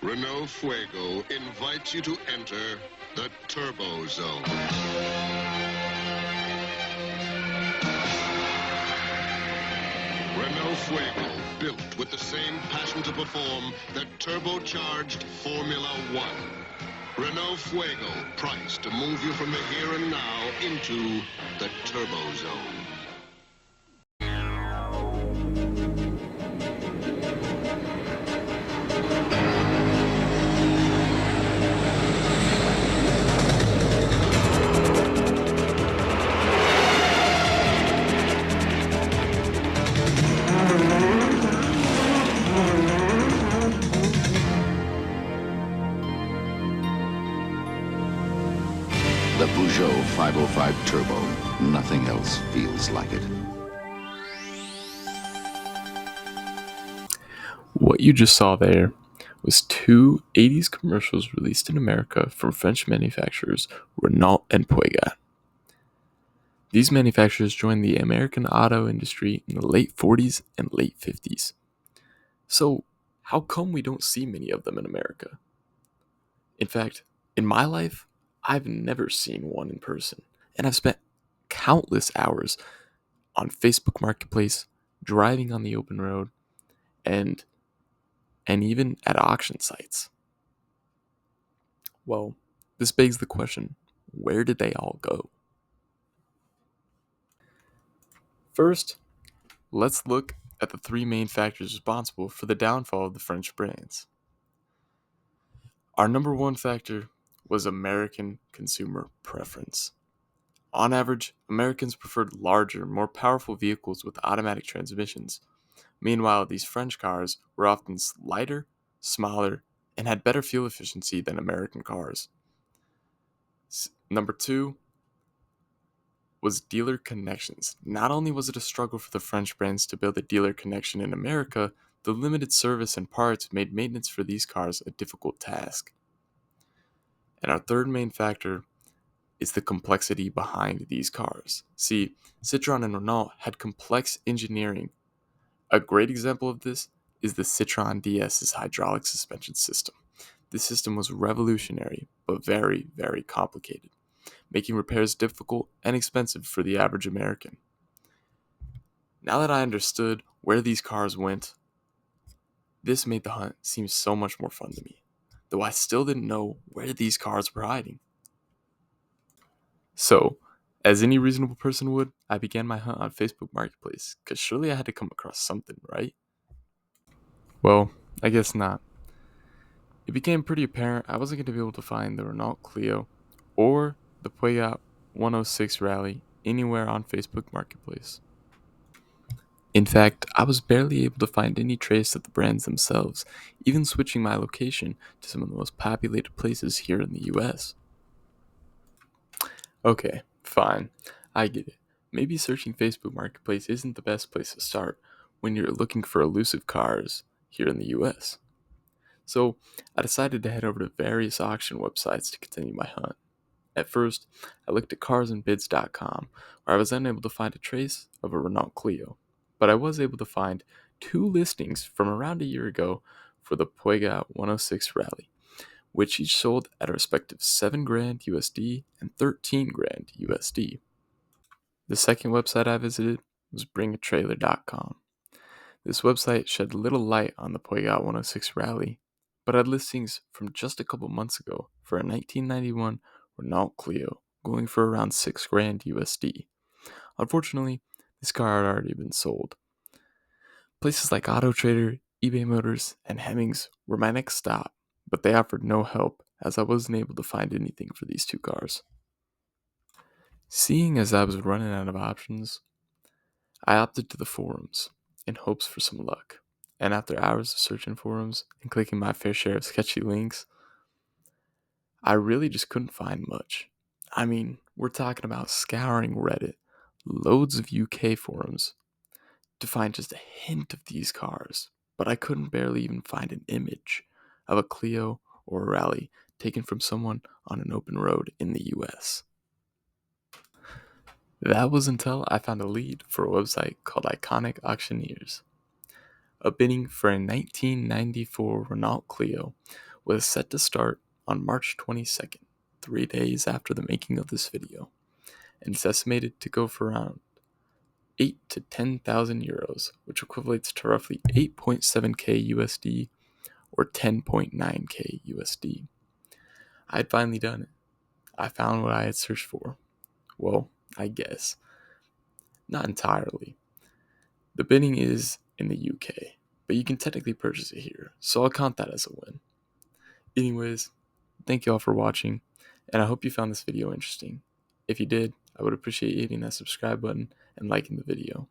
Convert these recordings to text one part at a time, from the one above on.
Renault Fuego invites you to enter the Turbo Zone. Renault Fuego, built with the same passion to perform that turbocharged Formula One. Renault Fuego, priced to move you from the here and now into the Turbo Zone. The Peugeot 505 Turbo. Nothing else feels like it. What you just saw there was two 80s commercials released in America from French manufacturers Renault and Peugeot. These manufacturers joined the American auto industry in the late 40s and late 50s. So, how come we don't see many of them in America? In fact, in my life, I've never seen one in person, and I've spent countless hours on Facebook Marketplace, driving on the open road, and even at auction sites. Well, this begs the question, where did they all go? First, let's look at the three main factors responsible for the downfall of the French brands. Our number one factor was American consumer preference. On average, Americans preferred larger, more powerful vehicles with automatic transmissions. Meanwhile, these French cars were often lighter, smaller, and had better fuel efficiency than American cars. Number two was dealer connections. Not only was it a struggle for the French brands to build a dealer connection in America, the limited service and parts made maintenance for these cars a difficult task. And our third main factor is the complexity behind these cars. See, Citroën and Renault had complex engineering. A great example of this is the Citroën DS's hydraulic suspension system. This system was revolutionary, but very, very complicated, making repairs difficult and expensive for the average American. Now that I understood where these cars went, this made the hunt seem so much more fun to me, though I still didn't know where these cars were hiding. So, as any reasonable person would, I began my hunt on Facebook Marketplace, because surely I had to come across something, right? Well, I guess not. It became pretty apparent I wasn't going to be able to find the Renault Clio or the Peugeot 106 Rally anywhere on Facebook Marketplace. In fact, I was barely able to find any trace of the brands themselves, even switching my location to some of the most populated places here in the US. Okay, fine, I get it. Maybe searching Facebook Marketplace isn't the best place to start when you're looking for elusive cars here in the US. So I decided to head over to various auction websites to continue my hunt. At first, I looked at carsandbids.com, where I was unable to find a trace of a Renault Clio, but I was able to find two listings from around a year ago for the Peugeot 106 Rally, which each sold at a respective $7,000 USD and $13,000 USD. The second website I visited was bringatrailer.com. This website shed little light on the Peugeot 106 Rally, but had listings from just a couple months ago for a 1991 Renault Clio going for around $6,000 USD. Unfortunately, this car had already been sold. Places like AutoTrader, eBay Motors, and Hemmings were my next stop, but they offered no help as I wasn't able to find anything for these two cars. Seeing as I was running out of options, I opted to the forums in hopes for some luck. And after hours of searching forums and clicking my fair share of sketchy links, I really just couldn't find much. I mean, we're talking about scouring Reddit, loads of UK forums, to find just a hint of these cars, but I couldn't barely even find an image of a Clio or a Rally taken from someone on an open road in the US. That was until I found a lead for a website called Iconic Auctioneers. A bidding for a 1994 Renault Clio was set to start on March 22nd, 3 days after the making of this video, and it's estimated to go for around 8 to 10,000 euros, which equates to roughly 8.7k USD or 10.9k USD. I had finally done it. I found what I had searched for. Well, I guess. Not entirely. The bidding is in the UK, but you can technically purchase it here, so I'll count that as a win. Anyways, thank you all for watching, and I hope you found this video interesting. If you did, I would appreciate you hitting that subscribe button and liking the video.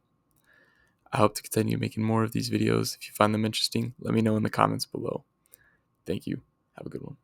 I hope to continue making more of these videos. If you find them interesting, let me know in the comments below. Thank you. Have a good one.